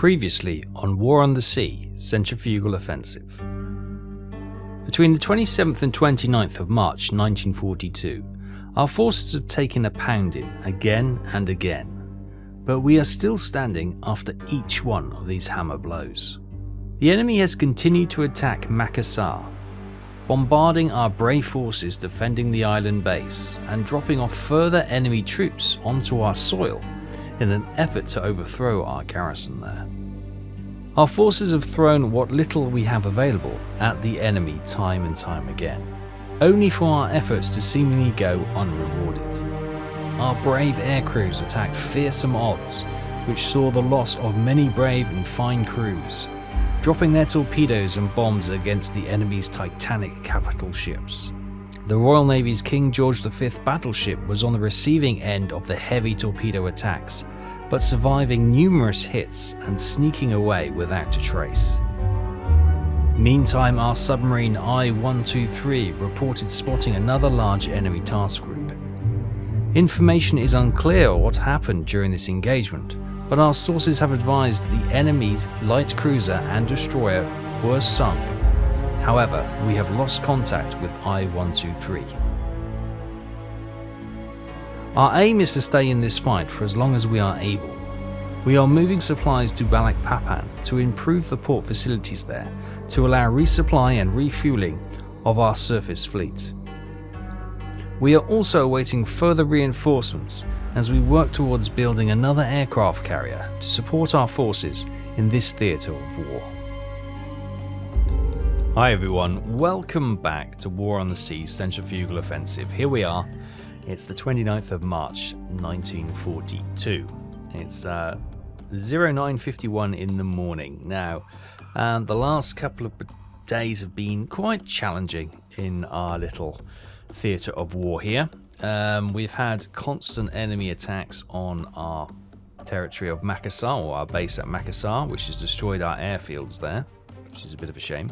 Previously on War on the Sea, Centrifugal Offensive. Between the 27th and 29th of March 1942, our forces have taken a pounding again and again, but we are still standing after each one of these hammer blows. The enemy has continued to attack Makassar, bombarding our brave forces defending the island base and dropping off further enemy troops onto our soil in an effort to overthrow our garrison there. Our forces have thrown what little we have available at the enemy time and time again, only for our efforts to seemingly go unrewarded. Our brave aircrews attacked fearsome odds, which saw the loss of many brave and fine crews, dropping their torpedoes and bombs against the enemy's Titanic capital ships. The Royal Navy's King George V battleship was on the receiving end of the heavy torpedo attacks, but surviving numerous hits and sneaking away without a trace. Meantime, our submarine I-123 reported spotting another large enemy task group. Information is unclear what happened during this engagement, but our sources have advised the enemy's light cruiser and destroyer were sunk. However, we have lost contact with I-123. Our aim is to stay in this fight for as long as we are able. We are moving supplies to Balikpapan to improve the port facilities there, to allow resupply and refueling of our surface fleet. We are also awaiting further reinforcements as we work towards building another aircraft carrier to support our forces in this theatre of war. Hi everyone, welcome back to War on the Sea Centrifugal Offensive. Here we are. It's the 29th of March 1942. It's 09:51 in the morning. Now, the last couple of days have been quite challenging in our little theatre of war here. We've had constant enemy attacks on our territory of Makassar, or our base at Makassar, which has destroyed our airfields there, which is a bit of a shame.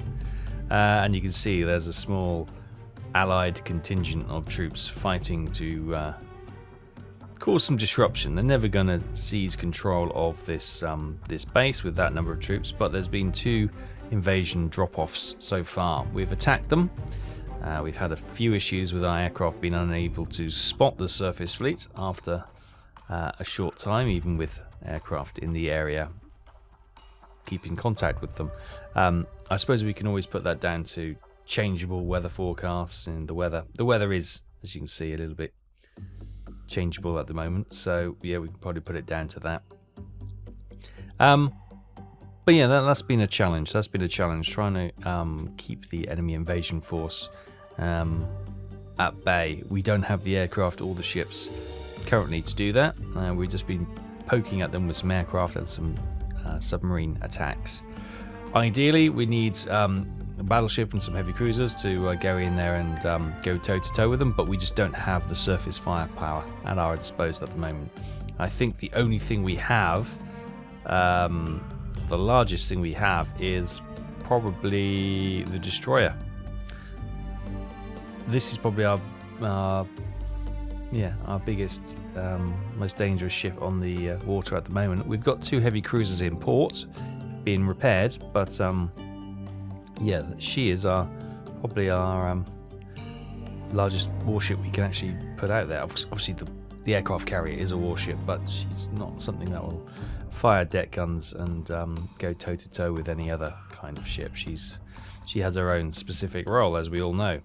And you can see there's a small allied contingent of troops fighting to cause some disruption. They're never going to seize control of this base with that number of troops, but there's been 2 invasion drop-offs so far. We've attacked them. We've had a few issues with our aircraft being unable to spot the surface fleet after a short time, even with aircraft in the area keeping contact with them. I suppose we can always put that down to changeable weather forecasts, and the weather is, as you can see, a little bit changeable at the moment, so yeah, we can probably put it down to that. But yeah, that's been a challenge. Trying to keep the enemy invasion force at bay. We don't have the aircraft or the ships currently to do that. We've just been poking at them with some aircraft and some submarine attacks. Ideally, we need a battleship and some heavy cruisers to go in there and go toe-to-toe with them, but we just don't have the surface firepower at our disposal at the moment. I think the only thing we have, the largest thing we have, is probably the destroyer. This is probably our biggest, most dangerous ship on the water at the moment. We've got 2 heavy cruisers in port being repaired, but yeah, she is probably our largest warship we can actually put out there. Obviously, the aircraft carrier is a warship, but she's not something that will fire deck guns and go toe-to-toe with any other kind of ship. She has her own specific role, as we all know.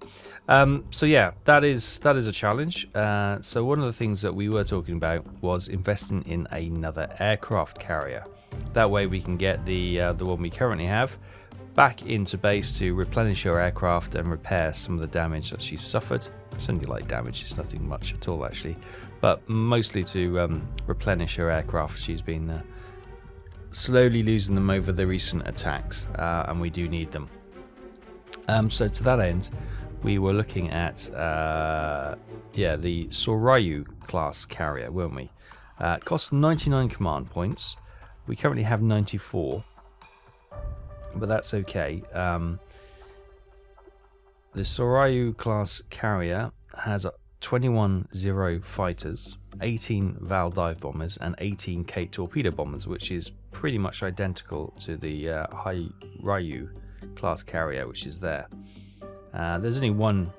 So yeah, that is a challenge. So one of the things that we were talking about was investing in another aircraft carrier. That way we can get the one we currently have back into base to replenish her aircraft and repair some of the damage that she's suffered. It's only light damage, it's nothing much at all actually, but mostly to replenish her aircraft. She's been slowly losing them over the recent attacks, and we do need them. So to that end, we were looking at the Soryu class carrier, weren't we? It cost 99 command points. We currently have 94. But that's okay. The Soryu class carrier has 21 Zero fighters, 18 Val dive bombers, and 18 Kate torpedo bombers, which is pretty much identical to the Ryu class carrier, which is there. There's only one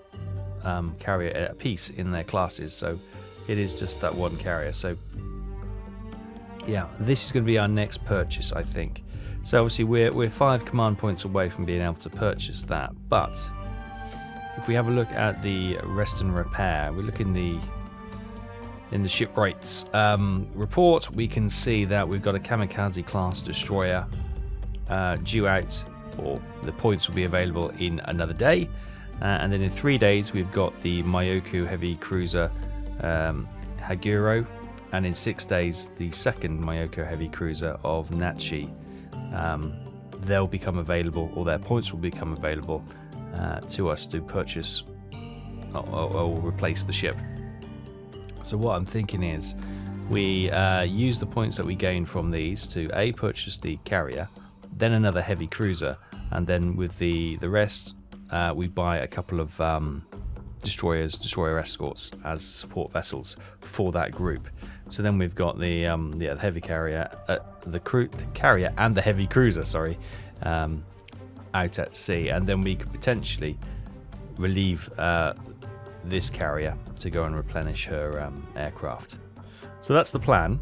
carrier apiece in their classes, so it is just that one carrier. So yeah, this is going to be our next purchase, I think. So obviously we're 5 command points away from being able to purchase that, but if we have a look at the rest and repair, we look in the ship rates report, we can see that we've got a Kamikaze class destroyer due out, or the points will be available in another day, and then in 3 days we've got the Myoku heavy cruiser Haguro, and in 6 days the second Myoku heavy cruiser of Nachi. They'll become available, or their points will become available to us to purchase or replace the ship. So what I'm thinking is we use the points that we gain from these to purchase the carrier, then another heavy cruiser, and then with the rest we buy a couple of destroyer escorts as support vessels for that group. So then we've got the heavy carrier, the carrier and the heavy cruiser, out at sea, and then we could potentially relieve this carrier to go and replenish her aircraft. So that's the plan.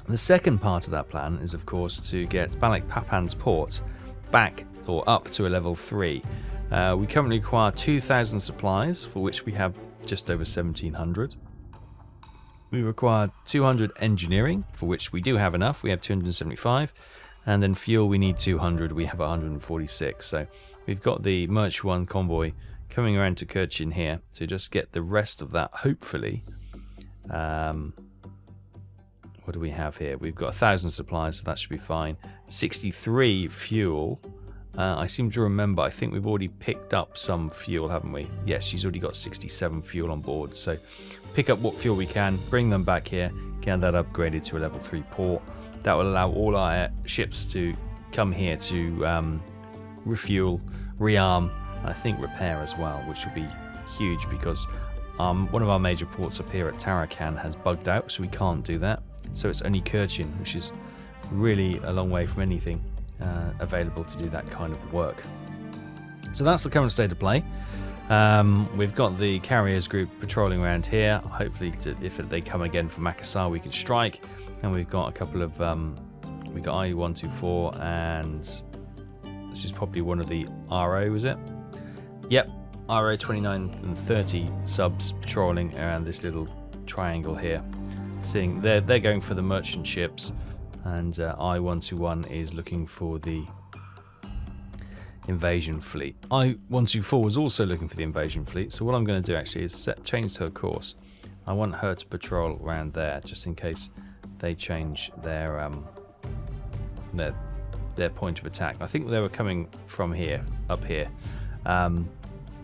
The second part of that plan is, of course, to get Balikpapan's port back or up to a level 3. We currently require 2,000 supplies, for which we have just over 1,700. We require 200 engineering, for which we do have enough. We have 275. And then fuel, we need 200. We have 146. So we've got the Merch 1 convoy coming around to Kirchin here to just get the rest of that, hopefully. What do we have here? We've got 1,000 supplies, so that should be fine. 63 fuel. I seem to remember, I think we've already picked up some fuel, haven't we? Yes, she's already got 67 fuel on board. So pick up what fuel we can, bring them back here, get that upgraded to a level 3 port. That will allow all our ships to come here to refuel, rearm, and I think repair as well, which will be huge because one of our major ports up here at Tarakan has bugged out, so we can't do that. So it's only Kirchin, which is really a long way from anything available to do that kind of work. So that's the current state of play. We've got the carriers group patrolling around here. Hopefully, if they come again from Makassar, we can strike. And we've got a couple of we got IE-124, and this is probably one of the RO, is it? Yep, RO 29 and 30 subs patrolling around this little triangle here. Seeing they're going for the merchant ships, and I-121 is looking for the invasion fleet. I-124 was also looking for the invasion fleet. So what I'm going to do actually is change her course. I want her to patrol around there, just in case they change their point of attack. I think they were coming from here, up here,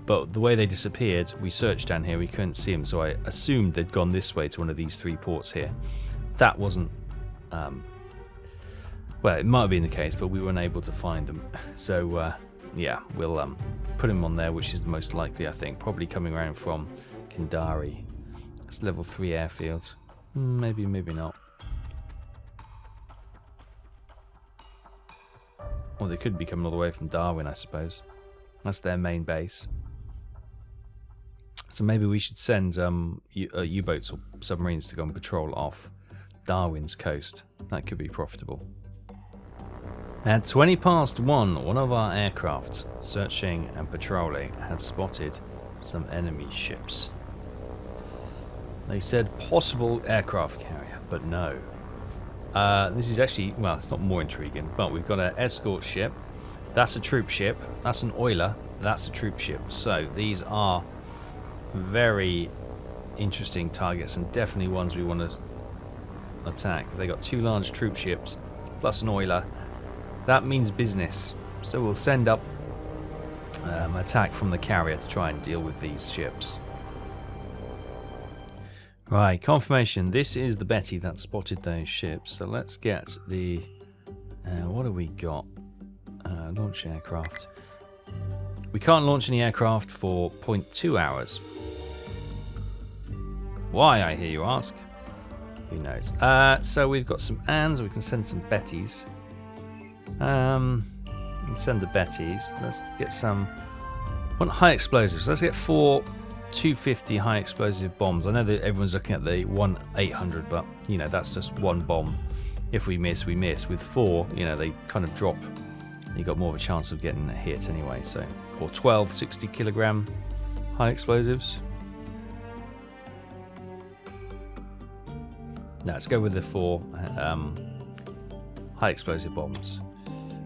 but the way they disappeared, we searched down here, we couldn't see them, so I assumed they'd gone this way to one of these 3 ports here. That wasn't well, it might have been the case, but we weren't able to find them. So yeah, we'll put them on there, which is the most likely, I think, probably coming around from Kendari. It's level 3 airfield. Maybe not. Or they could be coming all the way from Darwin, I suppose. That's their main base. So maybe we should send U-boats or submarines to go and patrol off Darwin's coast. That could be profitable. At 20 past 1, one of our aircrafts, searching and patrolling, has spotted some enemy ships. They said possible aircraft carrier, but no. This is actually, well, it's not more intriguing, but we've got an escort ship. That's a troop ship. That's an oiler. That's a troop ship. So these are very interesting targets, and definitely ones we want to attack. They got 2 large troop ships plus an oiler. That means business. So we'll send up attack from the carrier to try and deal with these ships. Right, confirmation. This is the Betty that spotted those ships. So let's get the what have we got? Launch aircraft. We can't launch any aircraft for 0.2 hours. Why, I hear you ask? Who knows? So we've got some Anns. We can send some Bettys. We can send the Bettys. Let's get some. Want high explosives? Let's get 4 250 high explosive bombs. I know that everyone's looking at the 1-800, but you know that's just one bomb. If we miss, we miss. With 4, you know, they kind of drop. You got more of a chance of getting a hit anyway. So, or 12 60-kilogram high explosives. Now let's go with the 4 high explosive bombs.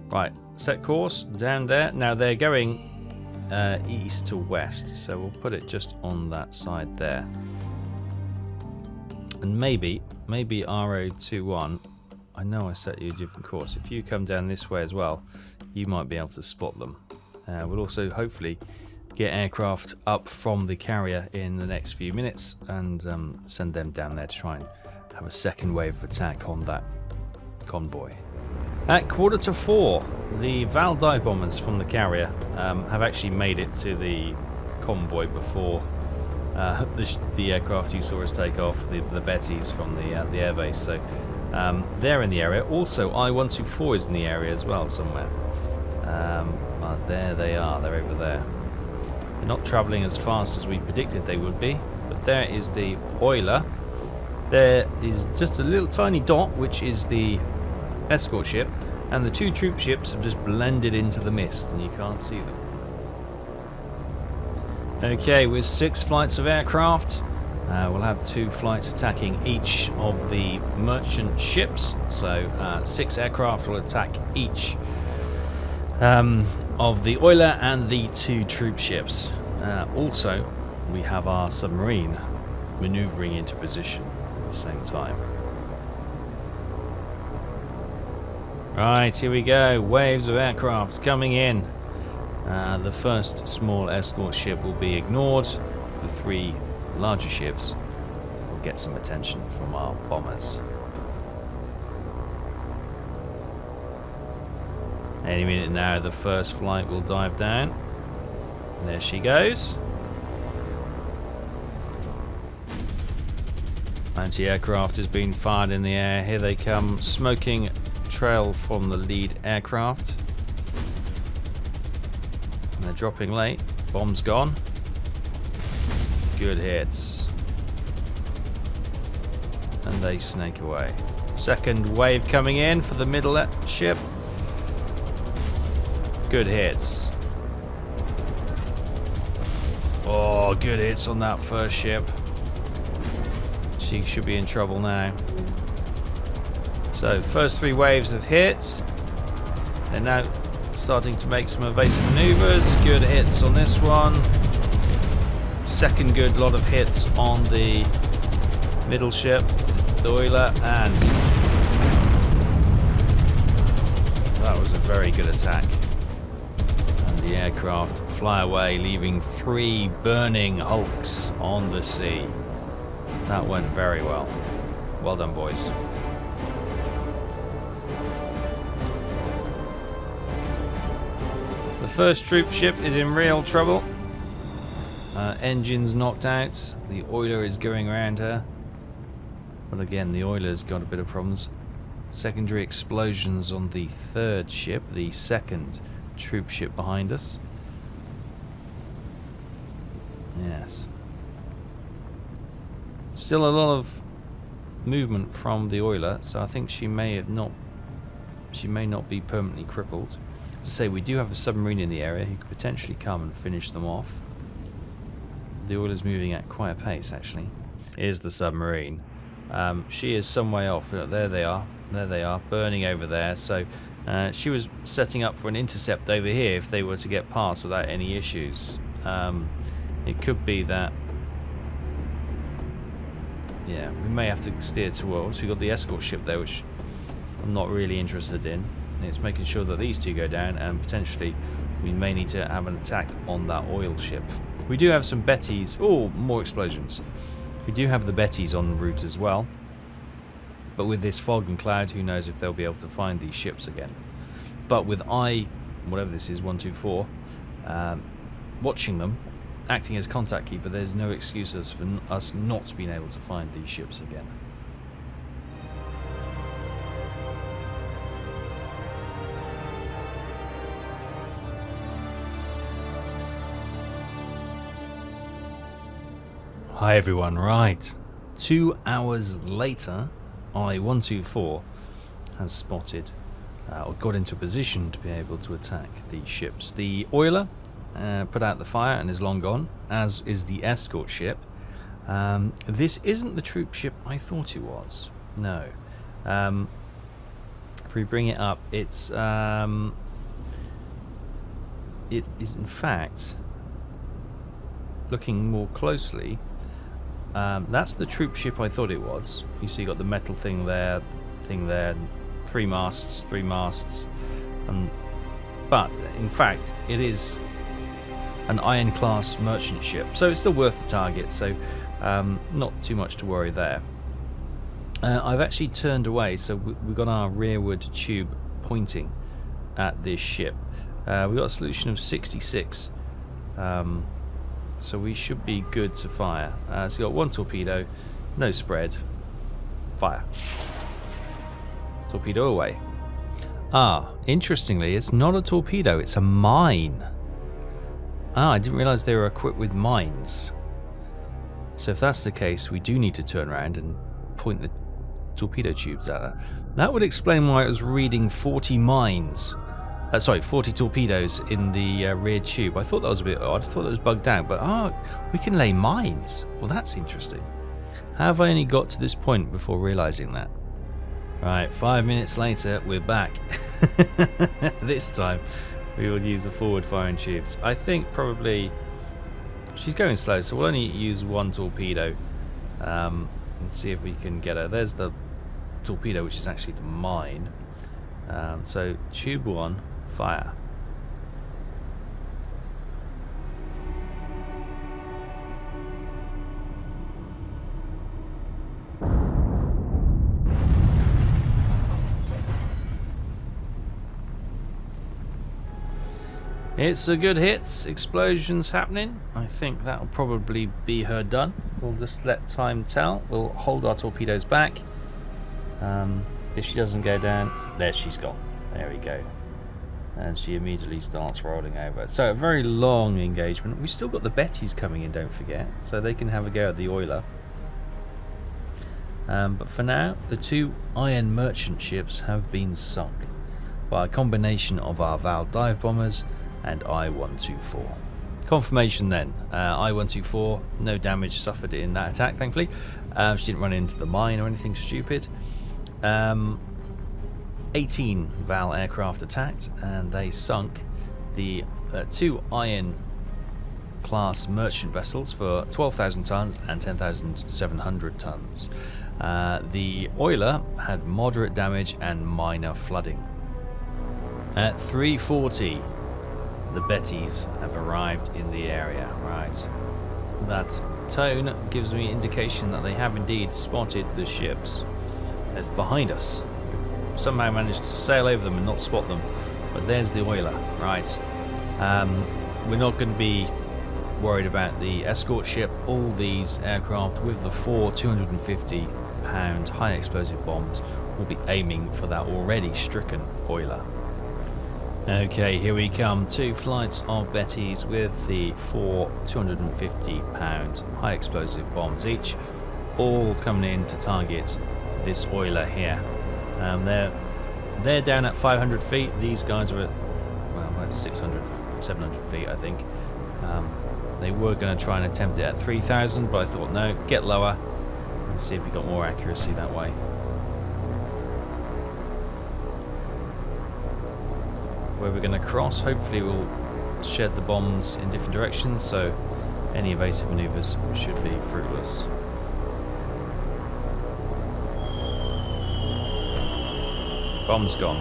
Right, set course down there. Now they're going east to west, so we'll put it just on that side there. And maybe RO21. I know I set you a different course. If you come down this way as well, you might be able to spot them. We'll also hopefully get aircraft up from the carrier in the next few minutes and send them down there to try and have a second wave of attack on that convoy. At 3:45, the Val dive bombers from the carrier have actually made it to the convoy before the aircraft you saw us take off, the Bettys from the airbase. So they're in the area. Also, I-124 is in the area as well somewhere. There they are. They're over there. They're not travelling as fast as we predicted they would be, but there is the oiler. There is just a little tiny dot, which is the escort ship, and the 2 troop ships have just blended into the mist and you can't see them. Okay, with 6 flights of aircraft, we'll have 2 flights attacking each of the merchant ships, so 6 aircraft will attack each of the oiler and the 2 troop ships. Also, we have our submarine maneuvering into position at the same time. Right, here we go. Waves of aircraft coming in. The first small escort ship will be ignored. The 3 larger ships will get some attention from our bombers. Any minute now, the first flight will dive down. And there she goes. Anti-aircraft is being fired in the air. Here they come, smoking trail from the lead aircraft. And they're dropping late. Bomb's gone. Good hits. And they snake away. Second wave coming in for the middle ship. Good hits. Oh, good hits on that first ship. She should be in trouble now. So, first 3 waves of hits. They're now starting to make some evasive maneuvers. Good hits on this one. Second good lot of hits on the middle ship, the oiler, and that was a very good attack. And the aircraft fly away, leaving 3 burning hulks on the sea. That went very well. Well done, boys. The first troop ship is in real trouble. Engines knocked out. The oiler is going around her. But again, the oiler's got a bit of problems. Secondary explosions on the 3rd ship, the 2nd troop ship behind us. Yes. Still a lot of movement from the oiler, so I think she may not be permanently crippled. As I say, we do have a submarine in the area who could potentially come and finish them off. The oiler's moving at quite a pace, actually. Here's the submarine. She is some way off. There they are. There they are, burning over there. So she was setting up for an intercept over here if they were to get past without any issues. It could be that. Yeah, we may have to steer towards. We've got the escort ship there, which I'm not really interested in. It's making sure that these 2 go down, and potentially we may need to have an attack on that oil ship. We do have some Bettys. Oh, more explosions. We do have the Bettys en route as well. But with this fog and cloud, who knows if they'll be able to find these ships again. But with whatever this is, 124, watching them, acting as contact keeper, there's no excuses for us not being able to find these ships again. Hi everyone, right. 2 hours later, I-124 has spotted, or got into a position to be able to attack the ships. The oiler put out the fire and is long gone, as is the escort ship. This isn't the troop ship I thought it was. No. If we bring it up, it is in fact, looking more closely, that's the troop ship I thought it was. You see, you got the metal thing there, three masts, but in fact, it is an Iron class merchant ship, so it's still worth the target. So, not too much to worry there. I've actually turned away, so we've got our rearward tube pointing at this ship. We've got a solution of 66. So we should be good to fire. So you've got one torpedo, no spread, fire. Torpedo away. Interestingly, it's not a torpedo, it's a mine. I didn't realise they were equipped with mines. So if that's the case, we do need to turn around and point the torpedo tubes at her. That would explain why it was reading 40 mines. 40 torpedoes in the rear tube. I thought that was a bit odd. I thought it was bugged out, but we can lay mines. Well, that's interesting. How have I only got to this point before realising that? Right, 5 minutes later, we're back. This time, we will use the forward firing tubes. I think probably she's going slow, so we'll only use one torpedo and see if we can get her. There's the torpedo, which is actually the mine. So tube 1, fire. It's a good hit. Explosions happening. I think that'll probably be her done. We'll just let time tell. We'll hold our torpedoes back. If she doesn't go down, there she's gone. There we go. And she immediately starts rolling over. So a very long engagement. We've still got the Bettys coming in, don't forget. So they can have a go at the oiler. But for now, the two iron merchant ships have been sunk by a combination of our Val dive bombers and I-124. Confirmation then. I-124, no damage suffered in that attack, thankfully. She didn't run into the mine or anything stupid. 18 Val aircraft attacked, and they sunk the two Iron class merchant vessels for 12,000 tons and 10,700 tons. The oiler had moderate damage and minor flooding. At 3:40, the Bettys have arrived in the area. Right, that tone gives me indication that they have indeed spotted the ships. It's behind us. Somehow managed to sail over them and not spot them, but there's the oiler. Right, we're not going to be worried about the escort ship. All these aircraft with the 4 250-pound high explosive bombs will be aiming for that already stricken oiler. Okay, here we come. 2 flights of Bettys with the 4 250-pound high explosive bombs each, all coming in to target this oiler here. They're down at 500 feet. These guys are at, well, about 600, 700 feet, I think. They were going to try and attempt it at 3,000, but I thought, no, get lower and see if we got more accuracy that way. Where we're going to cross, hopefully we'll shed the bombs in different directions, so any evasive maneuvers should be fruitless. Bomb's gone.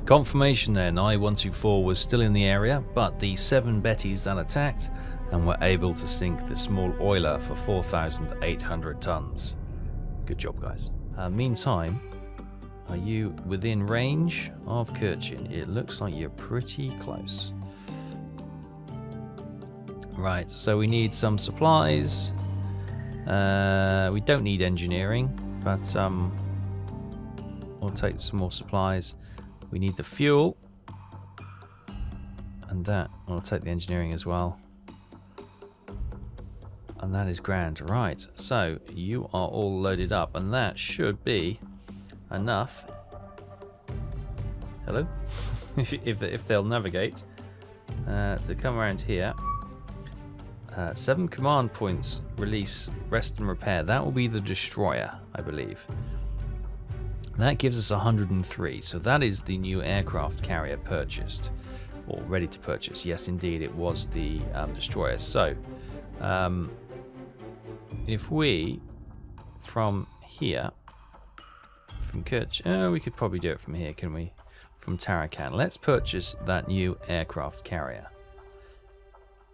Confirmation then, I-124 was still in the area, but the 7 Bettys that attacked and were able to sink the small oiler for 4,800 tons. Good job, guys. Meantime, are you within range of Kirchin? It looks like you're pretty close. Right, so we need some supplies. We don't need engineering, but we'll take some more supplies. We need the fuel, and that I'll take the engineering as well. And that is grand. Right, so you are all loaded up, and that should be enough. Hello? if they'll navigate to come around here. 7 command points, release, rest and repair. That will be the destroyer, I believe. That gives us 103, so that is the new aircraft carrier purchased, or ready to purchase. Yes, indeed, it was the destroyer. So, if we, from here, from Kerch, we could probably do it from here, can we? From Tarakan. Let's purchase that new aircraft carrier.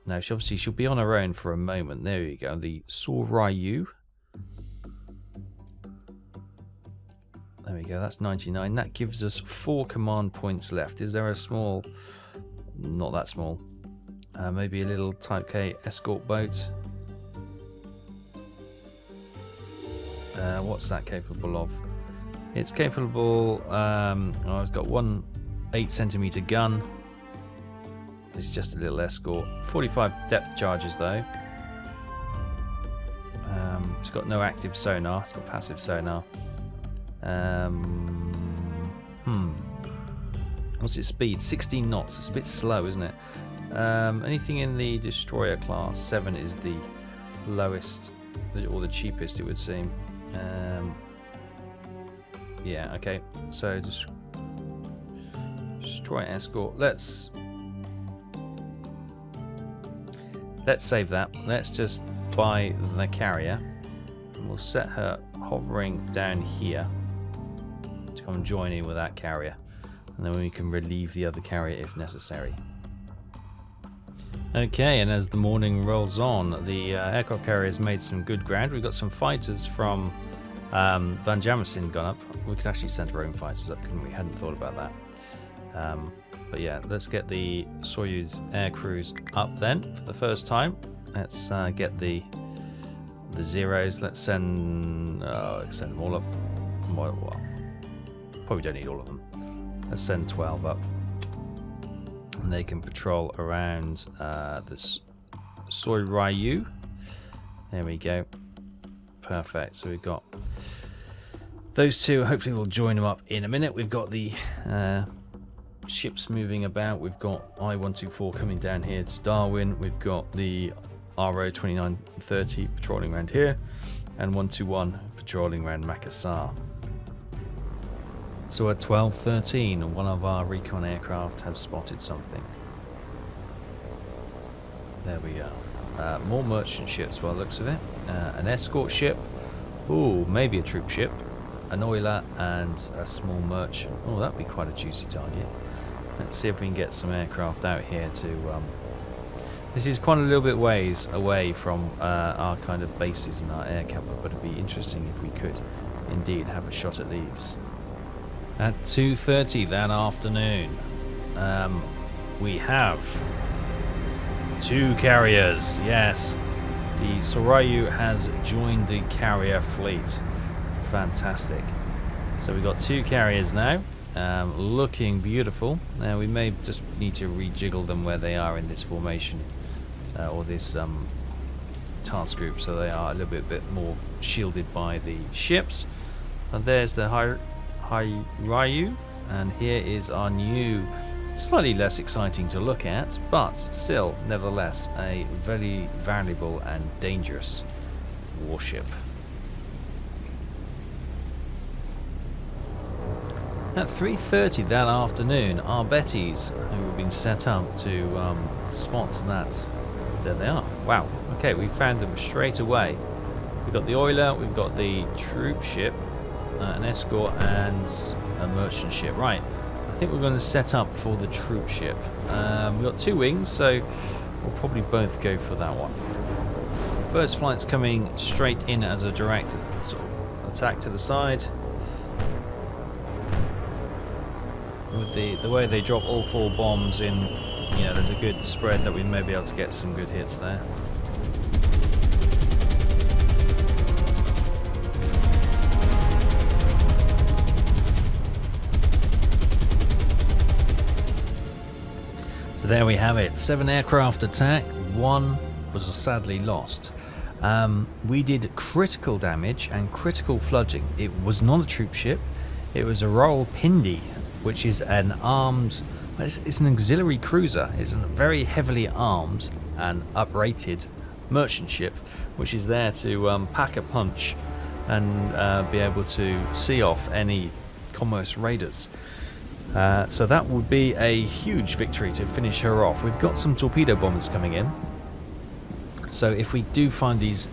Now, obviously, she'll be on her own for a moment. There you go. The Soryu. There we go. That's 99. That gives us 4 command points left. Is there a small... Not that small. Maybe a little Type K escort boat. What's that capable of? It's capable... it's got one 8cm gun. It's just a little escort. 45 depth charges though. It's got no active sonar. It's got passive sonar. What's its speed? 16 knots. It's a bit slow, isn't it? Anything in the destroyer class? 7 is the lowest or the cheapest, it would seem. Yeah. Okay. So just destroyer escort. Let's save that. Let's just buy the carrier, and we'll set her hovering down here to come and join in with that carrier, and then we can relieve the other carrier if necessary. Okay, and as the morning rolls on, the aircraft carrier has made some good ground. We've got some fighters from Van Jamison gone up. We could actually send our own fighters up, couldn't we? Hadn't thought about that. But yeah, let's get the Soyuz air crews up then for the first time. Let's get the zeros. Let's send them all up. Well, probably don't need all of them. Let's send 12 up, and they can patrol around this Soy Ryu. There we go. Perfect. So we've got those two. Hopefully we'll join them up in a minute. We've got the ships moving about. We've got I-124 coming down here to Darwin. We've got the RO-2930 patrolling around here, and 121 patrolling around Makassar. So at 12:13, one of our recon aircraft has spotted something. There we are. More merchant ships by the looks of it. An escort ship. Ooh, maybe a troop ship. An oiler and a small merchant. Oh, that'd be quite a juicy target. Let's see if we can get some aircraft out here to... This is quite a little bit ways away from our kind of bases and our air cover, but it'd be interesting if we could indeed have a shot at these. At 2:30 that afternoon, we have 2 carriers. Yes, the Soryu has joined the carrier fleet. Fantastic. So we've got 2 carriers now. Looking beautiful. Now we may just need to rejiggle them where they are in this formation or this task group, so they are a little bit more shielded by the ships. And there's the Ryu, and here is our new, slightly less exciting to look at, but still, nevertheless, a very valuable and dangerous warship. At 3:30 that afternoon, our Bettys, who have been set up to spot that, there they are. Wow, okay, we found them straight away. We've got the oiler, we've got the troop ship, an escort, and a merchant ship. Right, I think we're going to set up for the troop ship. We've got 2 wings, so we'll probably both go for that one. First flight's coming straight in as a direct sort of attack to the side. With the way they drop all 4 bombs in, you know, there's a good spread that we may be able to get some good hits there. So there we have it, 7 aircraft attack, 1 was sadly lost. We did critical damage and critical flooding. It was not a troop ship, it was a Rawalpindi, which is an armed, it's an auxiliary cruiser. It's a very heavily armed and uprated merchant ship, which is there to pack a punch and be able to see off any Commerce raiders. So that would be a huge victory to finish her off. We've got some torpedo bombers coming in. So if we do find these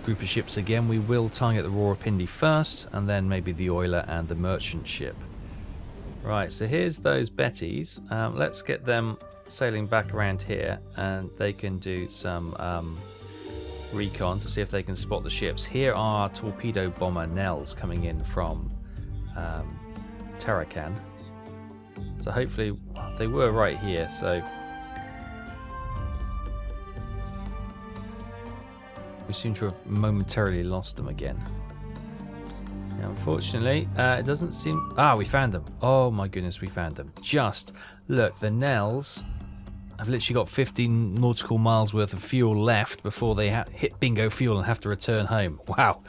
group of ships again, we will target the Rawalpindi first, and then maybe the oiler and the merchant ship. Right, so here's those Bettys. Let's get them sailing back around here, and they can do some recon to see if they can spot the ships. Here are torpedo bomber Nels coming in from Tarakan. So hopefully they were right here, so we seem to have momentarily lost them again. Now, unfortunately, it doesn't seem... we found them. Oh my goodness, we found them. Just look, the Nels have literally got 15 nautical miles worth of fuel left before they hit bingo fuel and have to return home. Wow,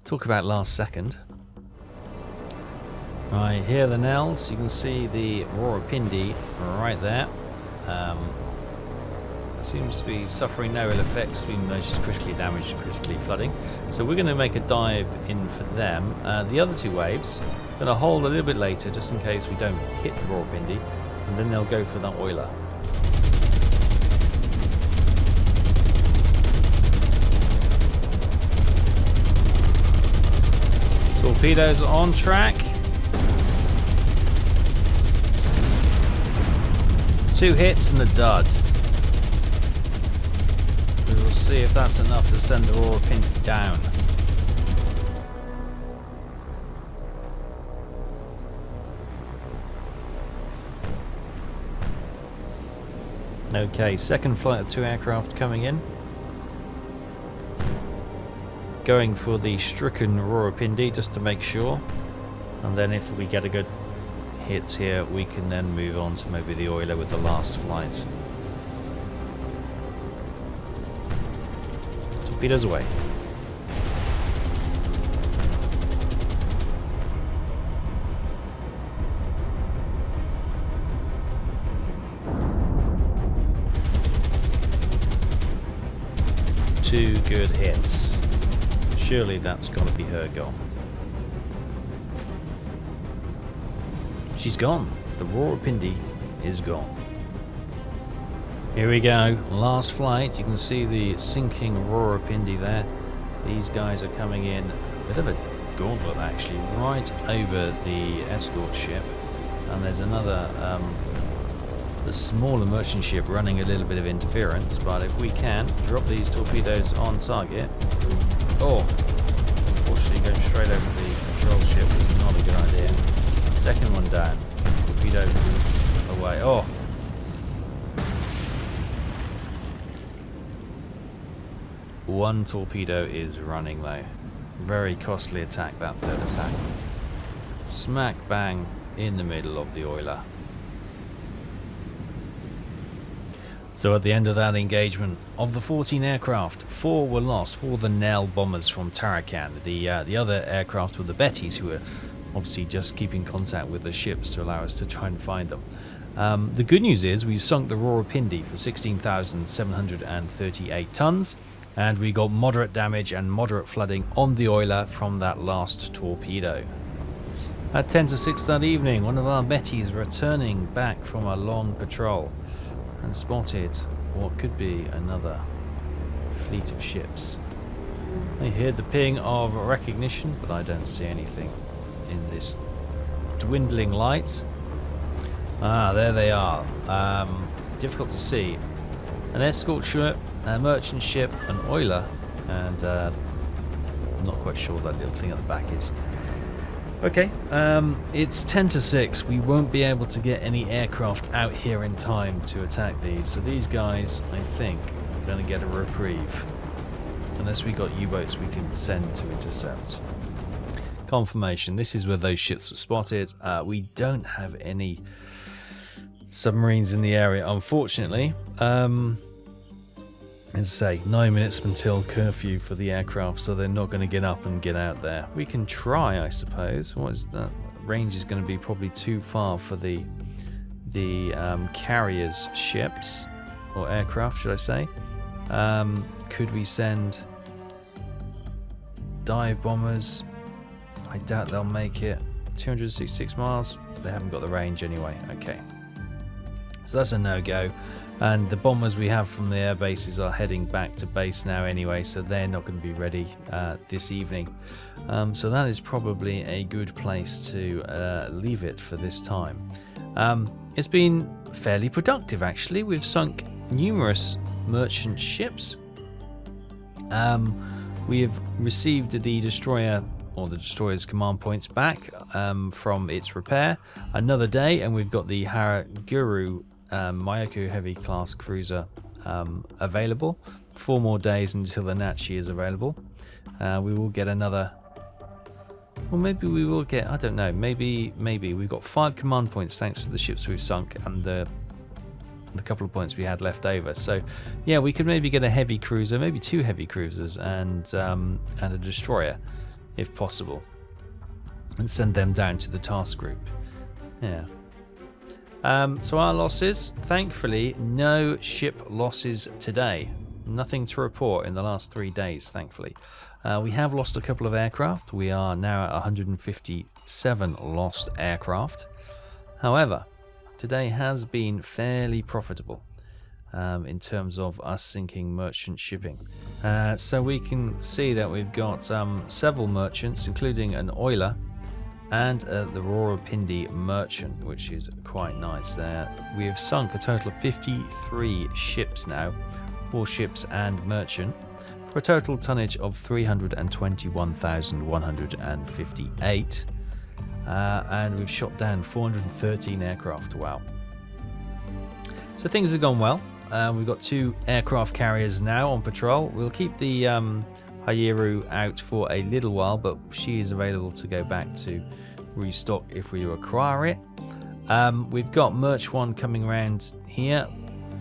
talk about last second. Right, here are the Nels. You can see the Rawalpindi right there. Seems to be suffering no ill effects, even though she's critically damaged and critically flooding. So we're going to make a dive in for them. The other two waves, going to hold a little bit later just in case we don't hit the Rawalpindi, and then they'll go for that oiler. Torpedoes are on track. 2 hits and a dud. We will see if that's enough to send the Rawalpindi down. Okay, second flight of 2 aircraft coming in. Going for the stricken Rawalpindi just to make sure. And then if we get a good hit here, we can then move on to maybe the oiler with the last flight. Torpedoes away. Two good hits. Surely that's got to be her goal. She's gone. The Rawalpindi is gone. Here we go. Last flight. You can see the sinking Rawalpindi there. These guys are coming in. A bit of a gauntlet actually, right over the escort ship. And there's another, the smaller merchant ship running a little bit of interference. But if we can drop these torpedoes on target. Oh, unfortunately going straight over the patrol ship is not a good idea. Second one down. Torpedo away. Oh. One torpedo is running though. Very costly attack, that third attack. Smack bang in the middle of the oiler. So at the end of that engagement, of the 14 aircraft, 4 were lost. 4 of the Nel bombers from Tarakan. The other aircraft were the Bettys, who were obviously just keeping contact with the ships to allow us to try and find them. The good news is we sunk the Rawalpindi for 16,738 tons, and we got moderate damage and moderate flooding on the oiler from that last torpedo. At 10 to 6 that evening, one of our Bettys returning back from a long patrol and spotted what could be another fleet of ships. I heard the ping of recognition, but I don't see anything in this dwindling light. There they are. Difficult to see. An escort ship, a merchant ship, an oiler, and I'm not quite sure what that little thing at the back is. Okay, it's 10 to 6. We won't be able to get any aircraft out here in time to attack these. So these guys, I think, are going to get a reprieve. Unless we got U-boats we can send to intercept. Confirmation. This is where those ships were spotted. We don't have any submarines in the area, unfortunately. As I say, 9 minutes until curfew for the aircraft, so they're not going to get up and get out there. We can try, I suppose. What is that? Range is going to be probably too far for the carriers ships, or aircraft, should I say. Could we send dive bombers? I doubt they'll make it. 266 miles. They haven't got the range anyway. Okay. So that's a no-go. And the bombers we have from the air bases are heading back to base now anyway, so they're not going to be ready this evening. So that is probably a good place to leave it for this time. It's been fairly productive, actually. We've sunk numerous merchant ships. We have received the destroyer, or the destroyer's command points back from its repair. Another day, and we've got the Haraguru Myoku heavy class cruiser available. 4 more days until the Nachi is available. We will get another, well, maybe we will get, I don't know, maybe we've got 5 command points thanks to the ships we've sunk and the couple of points we had left over. So yeah, we could maybe get a heavy cruiser, maybe 2 heavy cruisers and a destroyer if possible, and send them down to the task group. Yeah. So our losses, thankfully, no ship losses today. Nothing to report in the last 3 days, thankfully. We have lost a couple of aircraft. We are now at 157 lost aircraft. However, today has been fairly profitable in terms of us sinking merchant shipping. So we can see that we've got several merchants, including an oiler, and the Rawalpindi merchant, which is quite nice there. We have sunk a total of 53 ships now, warships and merchant, for a total tonnage of 321,158. And we've shot down 413 aircraft. Wow. So things have gone well. We've got 2 aircraft carriers now on patrol. We'll keep the Hairu out for a little while, but she is available to go back to restock if we require it. We've got Merch 1 coming around here.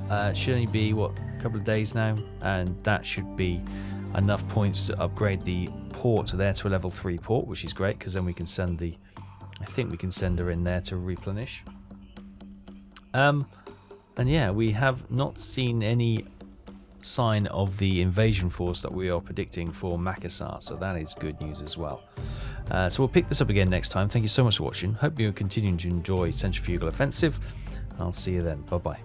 It should only be, what, a couple of days now, and that should be enough points to upgrade the port there to a level 3 port, which is great, because then we can send the, I think we can send her in there to replenish. And yeah, we have not seen any sign of the invasion force that we are predicting for Makassar, so that is good news as well. So we'll pick this up again next time. Thank you so much for watching. Hope you're continuing to enjoy Centrifugal Offensive. I'll see you then. Bye bye.